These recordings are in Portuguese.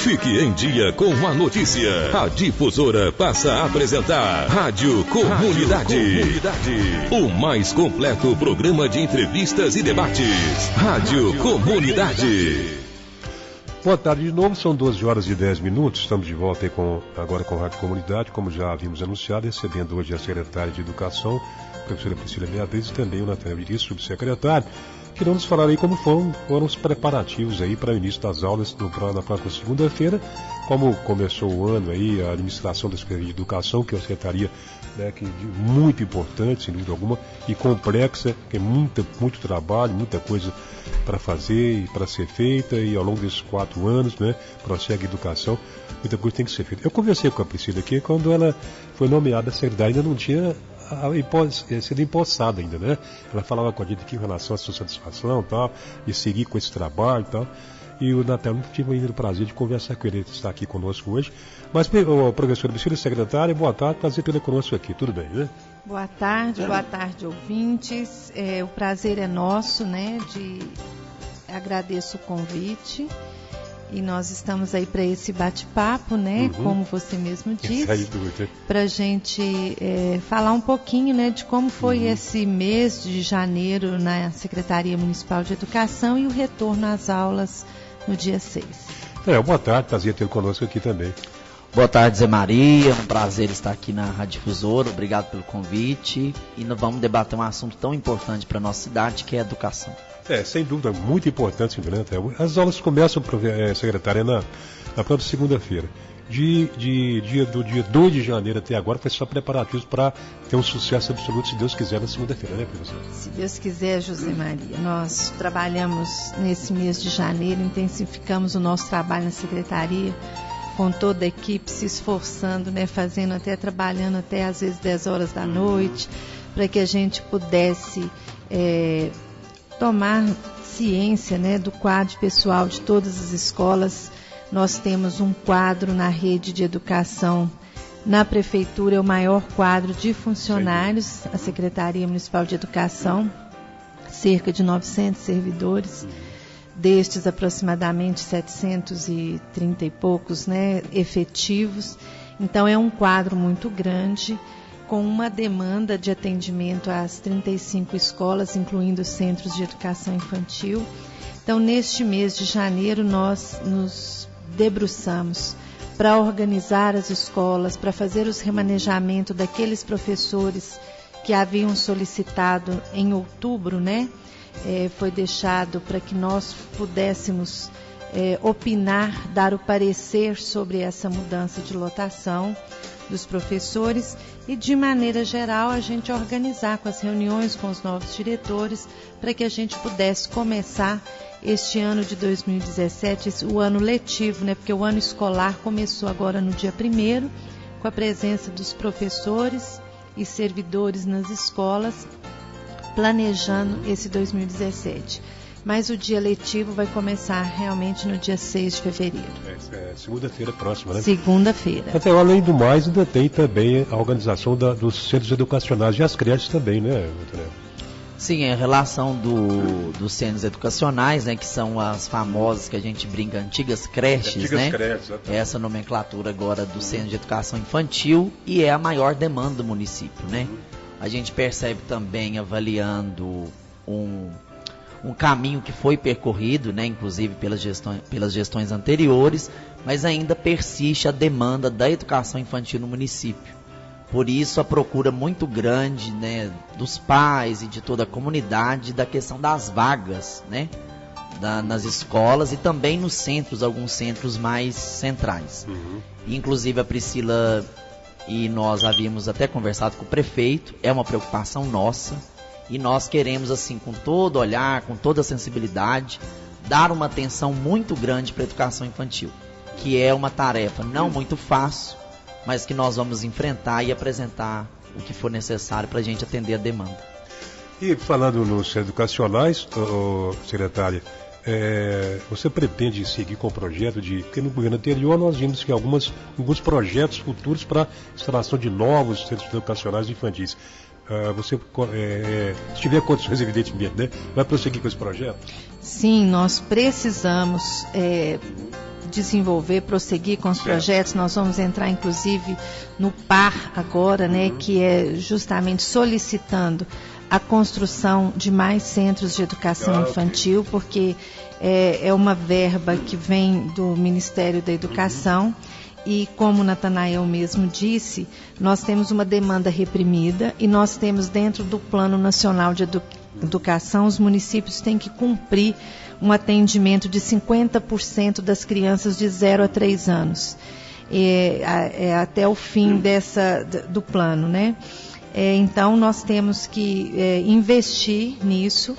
Fique em dia com a notícia. A Difusora passa a apresentar Rádio Comunidade. O mais completo programa de entrevistas e debates. Rádio Comunidade. Boa tarde de novo, são 12 horas e 10 minutos. Estamos de volta aí agora com a Rádio Comunidade, como já havíamos anunciado, recebendo hoje a secretária de Educação, a professora Priscila Beatriz, e também o Nathanael Vinícius, subsecretário, que vão nos falar aí como foram os preparativos aí para o início das aulas na próxima segunda-feira, como começou o ano aí, a administração da Secretaria de Educação, que é uma secretaria, né, muito importante, sem dúvida alguma, e complexa, que é muito trabalho, muita coisa para fazer e para ser feita, e ao longo desses 4 anos, né, prossegue a educação, muita coisa tem que ser feita. Eu conversei com a Priscila aqui, quando ela foi nomeada secretária, ainda não tinha sido empossada ainda, né? Ela falava com a gente aqui em relação à sua satisfação e tal, e seguir com esse trabalho e tal. E o Natal não tive ainda o prazer de conversar com ele, estar aqui conosco hoje. Mas, professora Priscila, secretária, boa tarde, prazer tê-la conosco aqui, tudo bem, né? Boa tarde, ouvintes. O prazer é nosso, né? Agradeço o convite. E nós estamos aí para esse bate-papo, né? Como você mesmo disse, para a gente falar um pouquinho, né, de como foi esse mês de janeiro na Secretaria Municipal de Educação e o retorno às aulas no dia 6. Boa tarde, prazer ter conosco aqui também. Boa tarde, Zé Maria, um prazer estar aqui na Rádio Difusora, obrigado pelo convite. E nós vamos debater um assunto tão importante para a nossa cidade, que é a educação. Sem dúvida, muito importante, né? As aulas começam, secretária, na próxima segunda-feira. Do dia 2 de janeiro até agora, foi só preparativos para ter um sucesso absoluto, se Deus quiser, na segunda-feira, né, professor? Se Deus quiser, José Maria. Nós trabalhamos nesse mês de janeiro, intensificamos o nosso trabalho na secretaria, com toda a equipe se esforçando, né, trabalhando até às vezes 10 horas da noite, para que a gente pudesse tomar ciência, né, do quadro pessoal de todas as escolas. Nós temos um quadro na rede de educação, na prefeitura, é o maior quadro de funcionários, a Secretaria Municipal de Educação, cerca de 900 servidores, destes aproximadamente 730 e poucos, né, efetivos. Então é um quadro muito grande, com uma demanda de atendimento às 35 escolas, incluindo centros de educação infantil. Então, neste mês de janeiro, nós nos debruçamos para organizar as escolas, para fazer os remanejamentos daqueles professores que haviam solicitado em outubro, né? Foi deixado para que nós pudéssemos opinar, dar o parecer sobre essa mudança de lotação dos professores e, de maneira geral, a gente organizar com as reuniões com os novos diretores para que a gente pudesse começar este ano de 2017, o ano letivo, né? Porque o ano escolar começou agora no dia 1º, com a presença dos professores e servidores nas escolas, planejando esse 2017. Mas o dia letivo vai começar realmente no dia 6 de fevereiro. Segunda-feira próxima, né? Segunda-feira. Até além do mais, ainda tem também a organização dos centros educacionais e as creches também, né, Antônio? Sim, a relação dos centros educacionais, né, que são as famosas, que a gente brinca, antigas creches, né? Creches, essa nomenclatura agora do Centro de Educação Infantil, e é a maior demanda do município, né? A gente percebe também, avaliando um caminho que foi percorrido, né, inclusive pelas gestões anteriores, mas ainda persiste a demanda da educação infantil no município. Por isso, a procura muito grande, né, dos pais e de toda a comunidade da questão das vagas, né, nas escolas e também nos centros, alguns centros mais centrais. Inclusive, a Priscila e nós havíamos até conversado com o prefeito, é uma preocupação nossa. E nós queremos, assim, com todo olhar, com toda a sensibilidade, dar uma atenção muito grande para a educação infantil, que é uma tarefa não muito fácil, mas que nós vamos enfrentar e apresentar o que for necessário para a gente atender a demanda. E falando nos centros educacionais, secretária, você pretende seguir com o projeto porque no governo anterior nós vimos que alguns projetos futuros para instalação de novos centros educacionais infantis. Você, se tiver condições, evidentemente, né, vai prosseguir com esse projeto? Sim, nós precisamos desenvolver, prosseguir com os projetos. Nós vamos entrar, inclusive, no PAR agora, né, que é justamente solicitando a construção de mais centros de educação infantil, porque é uma verba que vem do Ministério da Educação. E como o Natanael mesmo disse, nós temos uma demanda reprimida e nós temos dentro do Plano Nacional de Educação, os municípios têm que cumprir um atendimento de 50% das crianças de 0 a 3 anos, até o fim do plano, né? Então nós temos que investir nisso.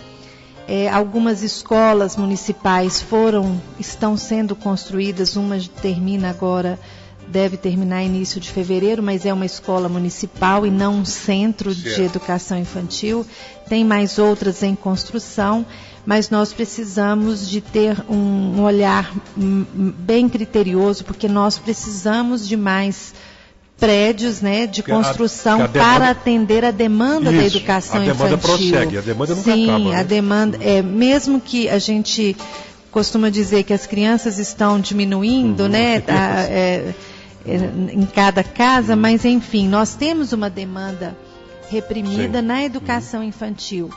Algumas escolas municipais estão sendo construídas, uma termina agora, deve terminar início de fevereiro, mas é uma escola municipal e não um centro de educação infantil. Tem mais outras em construção, mas nós precisamos de ter um olhar bem criterioso, porque nós precisamos de mais prédios, né, de construção para atender a demanda da educação infantil. A demanda prossegue, a demanda nunca acaba. Sim, a demanda, mesmo que a gente costuma dizer que as crianças estão diminuindo, né, em cada casa, mas enfim, nós temos uma demanda reprimida na educação infantil.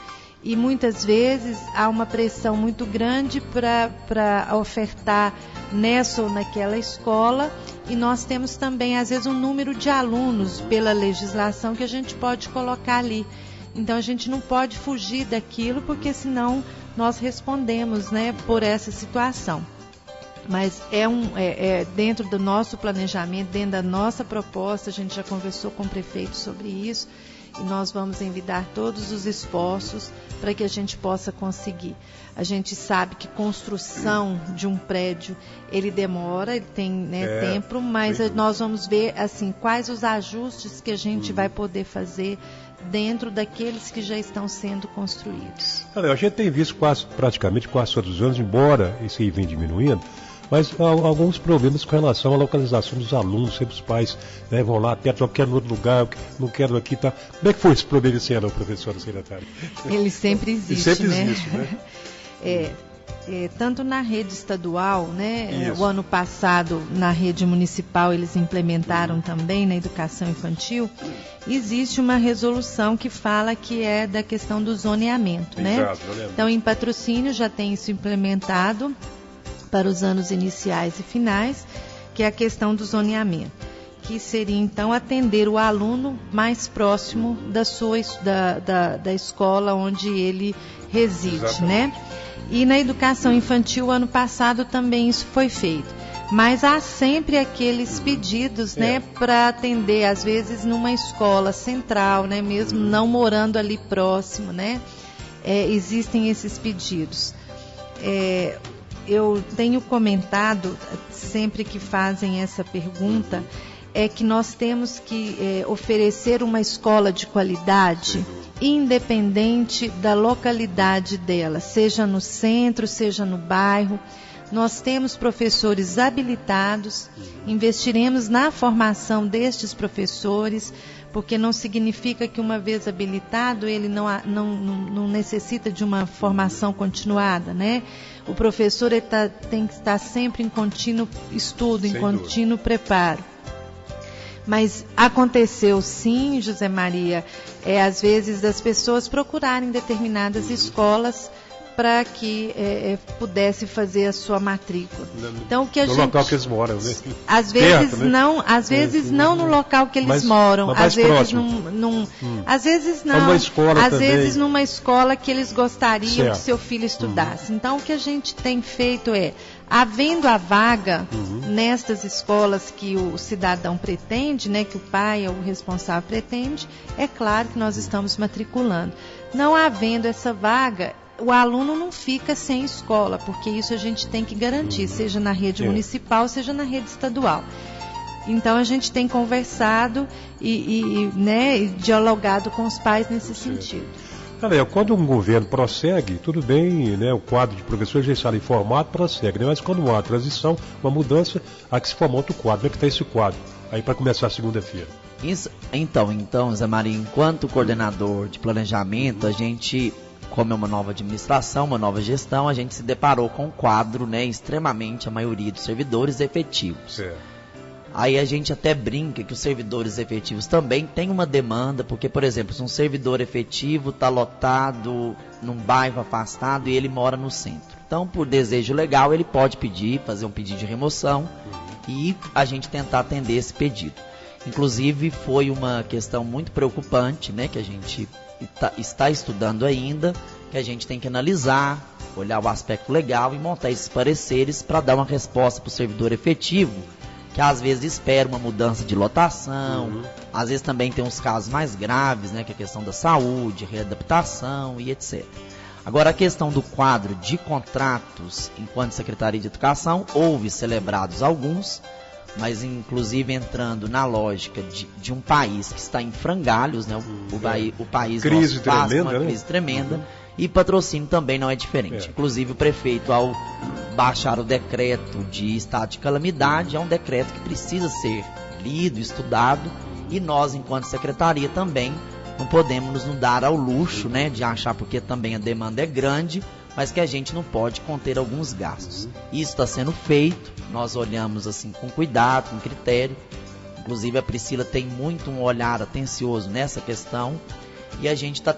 E muitas vezes há uma pressão muito grande para ofertar nessa ou naquela escola, e nós temos também, às vezes, um número de alunos pela legislação que a gente pode colocar ali. Então a gente não pode fugir daquilo, porque senão nós respondemos, né, por essa situação. Mas dentro do nosso planejamento, dentro da nossa proposta, a gente já conversou com o prefeito sobre isso, e nós vamos envidar todos os esforços para que a gente possa conseguir. A gente sabe que construção de um prédio, ele demora, ele tem tempo, mas nós vamos ver assim, quais os ajustes que a gente vai poder fazer dentro daqueles que já estão sendo construídos. A gente tem visto praticamente quase todos os anos, embora isso aí vem diminuindo, mas há alguns problemas com relação à localização dos alunos. Sempre os pais, né, vão lá, eu quero no outro lugar, eu não quero aqui, tá? Como é que foi esse problema esse ano, professora secretária? Ele sempre existe, né? Tanto na rede estadual, né? O ano passado, na rede municipal, eles implementaram também na educação infantil. Existe uma resolução que fala que é da questão do zoneamento, né? Exato, então, em Patrocínio já tem isso implementado para os anos iniciais e finais, que é a questão do zoneamento, que seria então atender o aluno mais próximo da escola onde ele reside. Exatamente. Né? E na educação infantil, ano passado também isso foi feito. Mas há sempre aqueles pedidos, né, para atender, às vezes numa escola central, né, mesmo não morando ali próximo, né, existem esses pedidos. Eu tenho comentado, sempre que fazem essa pergunta, que nós temos que oferecer uma escola de qualidade, independente da localidade dela, seja no centro, seja no bairro. Nós temos professores habilitados, investiremos na formação destes professores, porque não significa que uma vez habilitado ele não necessita de uma formação continuada, né? O professor tem que estar sempre em contínuo estudo, em contínuo preparo. Mas aconteceu sim, José Maria, às vezes das pessoas procurarem determinadas escolas para que pudesse fazer a sua matrícula. Então, o que a gente, local que eles moram, né? Às vezes não, às vezes não no local que eles moram, às vezes às vezes não, às vezes numa escola que eles gostariam que seu filho estudasse. Então, o que a gente tem feito havendo a vaga nestas escolas que o cidadão pretende, né, que o pai ou o responsável pretende, é claro que nós estamos matriculando. Não havendo essa vaga, o aluno não fica sem escola, porque isso a gente tem que garantir, seja na rede municipal, seja na rede estadual. Então a gente tem conversado e dialogado com os pais nesse sentido. Quando um governo prossegue, tudo bem, né, o quadro de professores já está informado, prossegue, né, mas quando há uma transição, uma mudança, há que se formar outro quadro. Como é que está esse quadro? Aí para começar a segunda-feira. Então, Zé Maria, enquanto coordenador de planejamento, a gente como é uma nova administração, uma nova gestão, a gente se deparou com um quadro, né, extremamente, a maioria dos servidores efetivos. Aí a gente até brinca que os servidores efetivos também têm uma demanda, porque, por exemplo, se um servidor efetivo está lotado num bairro afastado e ele mora no centro. Então, por desejo legal, ele pode pedir, fazer um pedido de remoção e a gente tentar atender esse pedido. Inclusive, foi uma questão muito preocupante, né, que a gente está estudando ainda, que a gente tem que analisar, olhar o aspecto legal e montar esses pareceres para dar uma resposta para o servidor efetivo, que às vezes espera uma mudança de lotação, às vezes também tem uns casos mais graves, né, que é a questão da saúde, readaptação e etc. Agora, a questão do quadro de contratos, enquanto Secretaria de Educação, houve celebrados alguns, mas inclusive entrando na lógica de um país que está em frangalhos, né? O país crise nosso passa tremenda, uma crise tremenda, e patrocínio também não é diferente. Inclusive o prefeito, ao baixar o decreto de estado de calamidade, é um decreto que precisa ser lido, estudado, e nós, enquanto secretaria, também não podemos nos dar ao luxo, né, de achar, porque também a demanda é grande, mas que a gente não pode conter alguns gastos. Isso está sendo feito, nós olhamos assim com cuidado, com critério. Inclusive a Priscila tem muito um olhar atencioso nessa questão, e a gente está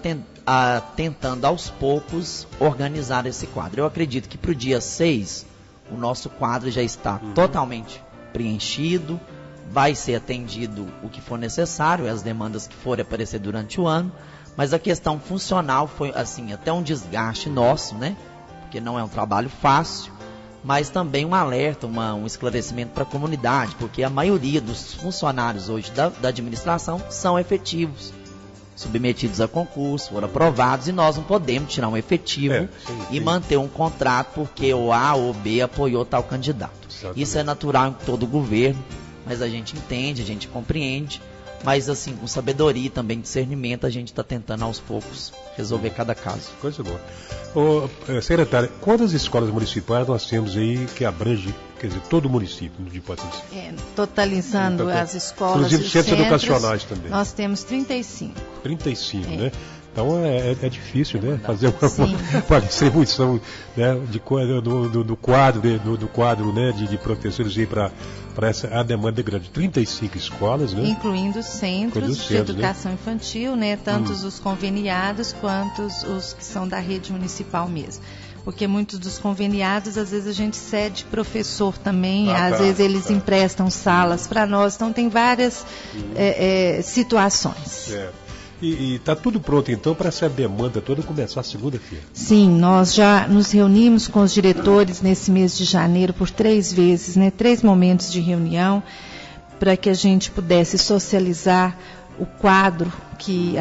tentando aos poucos organizar esse quadro. Eu acredito que para o dia 6 o nosso quadro já está totalmente preenchido, vai ser atendido o que for necessário, as demandas que forem aparecer durante o ano, mas a questão funcional foi assim, até um desgaste nosso, né? Porque não é um trabalho fácil, mas também um alerta, um esclarecimento para a comunidade, porque a maioria dos funcionários hoje da administração são efetivos, submetidos a concurso, foram aprovados, e nós não podemos tirar um efetivo e manter um contrato porque o A ou B apoiou tal candidato. Exatamente. Isso é natural em todo o governo, mas a gente entende, a gente compreende, mas assim, com sabedoria e também discernimento, a gente está tentando aos poucos resolver cada caso. Coisa boa. Secretária, quantas escolas municipais nós temos aí que abrange, quer dizer, todo o município de Patrícia? Totalizando as escolas, inclusive centros educacionais também. Nós temos 35. 35, né? Então é difícil, né? Fazer uma distribuição, né, do quadro, né, de professores aí para a demanda grande. 35 escolas, né? Incluindo centros de educação infantil, né? Tanto os conveniados quanto os que são da rede municipal mesmo. Porque muitos dos conveniados, às vezes a gente cede professor também, às vezes eles emprestam salas para nós, então tem várias situações. E está tudo pronto, então, para essa demanda toda começar segunda-feira? Sim, nós já nos reunimos com os diretores nesse mês de janeiro por 3 vezes, né, 3 momentos de reunião, para que a gente pudesse socializar o quadro,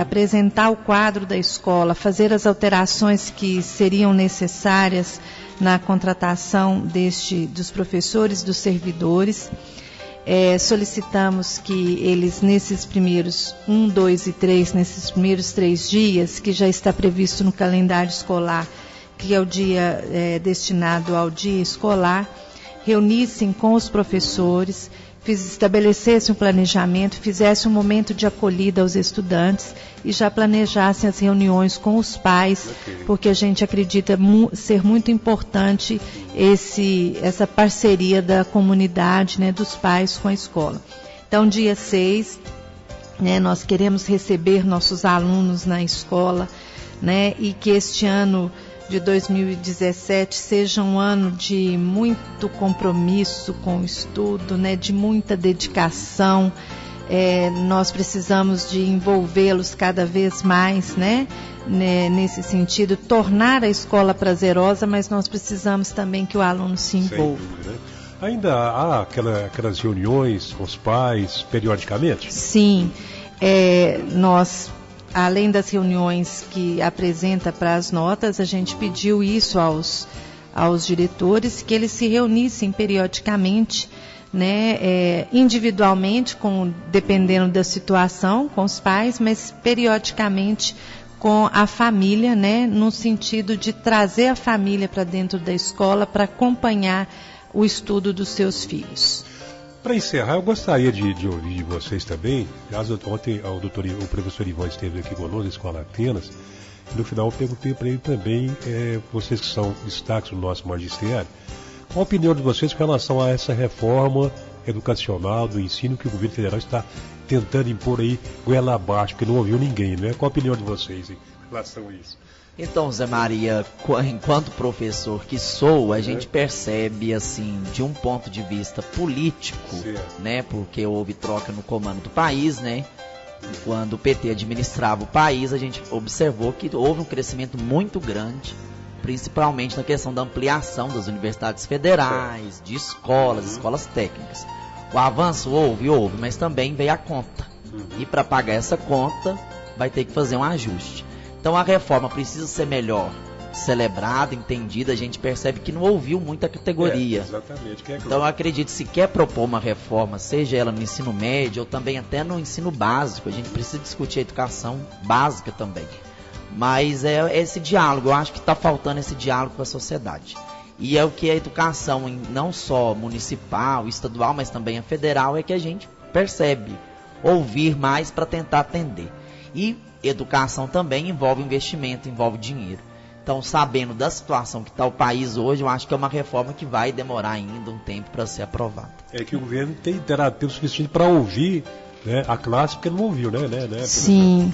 apresentar o quadro da escola, fazer as alterações que seriam necessárias na contratação dos professores, dos servidores. Solicitamos que eles, nesses primeiros 1, 2 e 3, nesses primeiros 3 dias, que já está previsto no calendário escolar, que é o dia destinado ao dia escolar, reunissem com os professores, estabelecessem um planejamento, fizessem um momento de acolhida aos estudantes e já planejassem as reuniões com os pais, porque a gente acredita ser muito importante essa parceria da comunidade, né, dos pais com a escola. Então, dia 6, né, nós queremos receber nossos alunos na escola, né, e que este ano de 2017 seja um ano de muito compromisso com o estudo, né, de muita dedicação. Nós precisamos de envolvê-los cada vez mais, né, nesse sentido, tornar a escola prazerosa, mas nós precisamos também que o aluno se envolva. Ainda há aquelas reuniões com os pais periodicamente? Sim, nós, além das reuniões que apresenta para as notas, a gente pediu isso aos diretores, que eles se reunissem periodicamente, né, individualmente, dependendo da situação, com os pais, mas periodicamente com a família, né, no sentido de trazer a família para dentro da escola para acompanhar o estudo dos seus filhos. Para encerrar, eu gostaria de ouvir de vocês também. Aliás, ontem o professor Ivan esteve aqui conosco na Escola Atenas, No final eu perguntei para ele também, vocês que são destaques do nosso magistério, qual a opinião de vocês com relação a essa reforma educacional do ensino que o governo federal está tentando impor aí goela abaixo, que não ouviu ninguém, né? Qual a opinião de vocês em relação a isso? Então, Zé Maria, enquanto professor que sou, a gente percebe, assim, de um ponto de vista político, né? Porque houve troca no comando do país, né? Quando o PT administrava o país, a gente observou que houve um crescimento muito grande, principalmente na questão da ampliação das universidades federais, de escolas técnicas. O avanço houve, mas também veio a conta. E para pagar essa conta, vai ter que fazer um ajuste. Então a reforma precisa ser melhor celebrada, entendida. A gente percebe que não ouviu muita categoria. Exatamente. Então eu acredito que se quer propor uma reforma, seja ela no ensino médio ou também até no ensino básico, a gente precisa discutir a educação básica também. Mas é esse diálogo, eu acho que está faltando esse diálogo com a sociedade. E é o que a educação, não só municipal, estadual, mas também a federal, é que a gente percebe. Ouvir mais para tentar atender. E educação também envolve investimento, envolve dinheiro. Então, sabendo da situação que está o país hoje, eu acho que é uma reforma que vai demorar ainda um tempo para ser aprovada. É que o governo terá tempo suficiente para ouvir, né, a classe, porque não ouviu, né? Sim.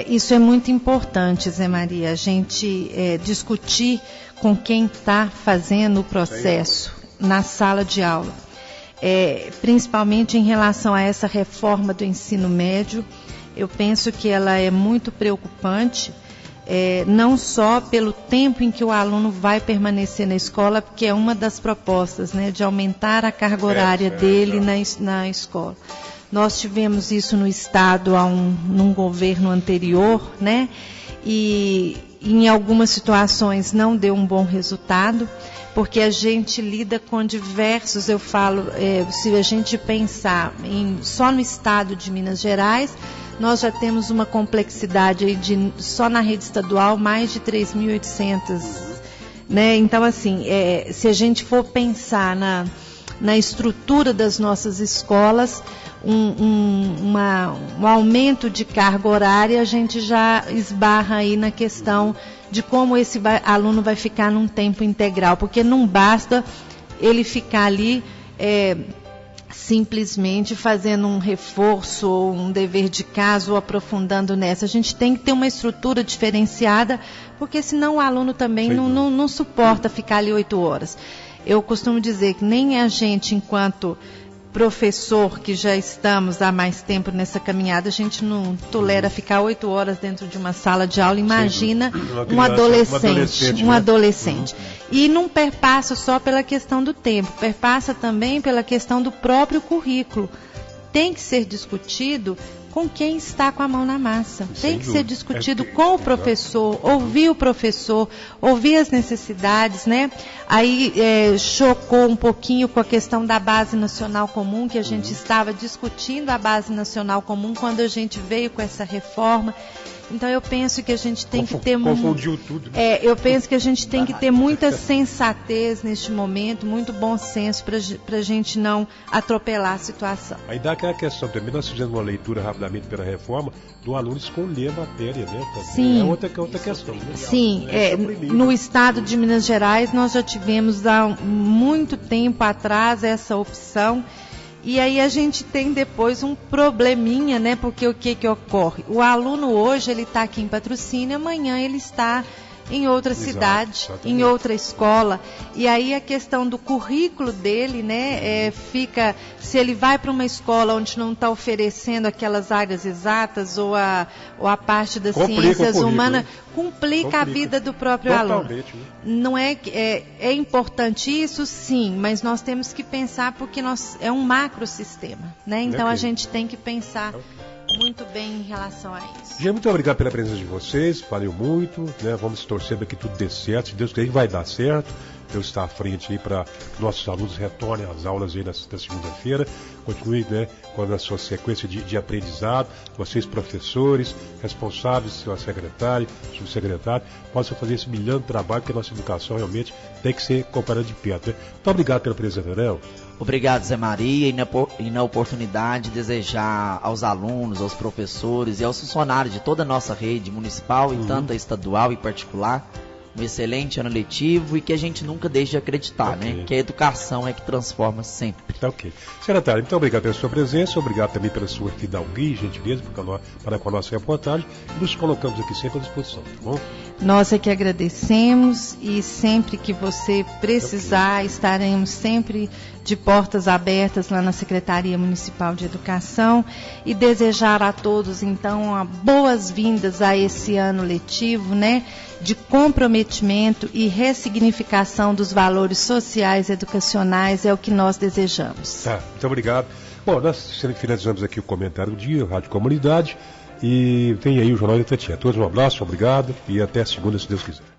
Isso é muito importante, Zé Maria, a gente discutir com quem está fazendo o processo na sala de aula. Principalmente em relação a essa reforma do ensino médio, eu penso que ela é muito preocupante, não só pelo tempo em que o aluno vai permanecer na escola, porque é uma das propostas, né, de aumentar a carga horária dele na escola. Nós tivemos isso no Estado num governo anterior, né? E em algumas situações não deu um bom resultado, porque a gente lida com diversos, eu falo, se a gente pensar só no Estado de Minas Gerais, nós já temos uma complexidade aí só na rede estadual, mais de 3.800, né? Então, assim, se a gente for pensar na estrutura das nossas escolas, um aumento de carga horária, a gente já esbarra aí na questão de como esse aluno vai ficar num tempo integral, porque não basta ele ficar ali simplesmente fazendo um reforço ou um dever de casa ou aprofundando nessa. A gente tem que ter uma estrutura diferenciada, porque senão o aluno também não suporta ficar ali 8 horas. Eu costumo dizer que nem a gente, enquanto professor, que já estamos há mais tempo nessa caminhada, a gente não tolera ficar 8 horas dentro de uma sala de aula. Imagina um adolescente. E não perpassa só pela questão do tempo, perpassa também pela questão do próprio currículo. Tem que ser discutido com quem está com a mão na massa. Tem que ser discutido com o professor, ouvir o professor, ouvir as necessidades, né? Aí chocou um pouquinho com a questão da Base Nacional Comum, que a gente estava discutindo a Base Nacional Comum quando a gente veio com essa reforma. Então eu penso que a gente tem que ter confundiu tudo, né? Eu penso que a gente tem que ter muita sensatez neste momento, muito bom senso para a gente não atropelar a situação. Aí dá aquela questão também, nós fizemos uma leitura rapidamente pela reforma do aluno escolher a matéria, né? Sim. É outra questão. Né? Sim, no estado de Minas Gerais nós já tivemos há muito tempo atrás essa opção. E aí a gente tem depois um probleminha, né? Porque o que ocorre? O aluno hoje, ele está aqui em Patrocínio, amanhã ele está em outra cidade, em outra escola. E aí a questão do currículo dele, né? Fica, se ele vai para uma escola onde não está oferecendo aquelas áreas exatas ou a parte das ciências humanas, complica a vida do próprio aluno. Não é importante isso, sim, mas nós temos que pensar porque é um macrosistema, né? Então a gente tem que pensar muito bem em relação a isso. Gente, muito obrigado pela presença de vocês, valeu muito, né? Vamos torcer para que tudo dê certo, se Deus quiser vai dar certo, Deus está à frente aí para nossos alunos retornem às aulas aí na segunda-feira. Continue, né, com a sua sequência de aprendizado. Vocês, professores, responsáveis, seu secretário, subsecretário, possam fazer esse brilhante trabalho, porque a nossa educação realmente tem que ser comparada de perto, né? Muito obrigado pela presença, Leonel. Obrigado, Zé Maria, e na oportunidade desejar aos alunos, aos professores e aos funcionários de toda a nossa rede municipal e tanto a estadual e particular, um excelente ano letivo e que a gente nunca deixe de acreditar, né? Que a educação é que transforma sempre. Tá ok. Secretário, muito obrigado pela sua presença, obrigado também pela sua fidalguia e gentileza para com a nossa reportagem. Nos colocamos aqui sempre à disposição, tá bom? Nós é que agradecemos e sempre que você precisar, estaremos sempre de portas abertas lá na Secretaria Municipal de Educação e desejar a todos, então, boas-vindas a esse ano letivo, né? De comprometimento e ressignificação dos valores sociais e educacionais é o que nós desejamos. Tá, muito obrigado. Bom, nós finalizamos aqui o comentário do dia, Rádio Comunidade, e vem aí o Jornal da Itatiaia. A todos um abraço, obrigado e até segunda, se Deus quiser.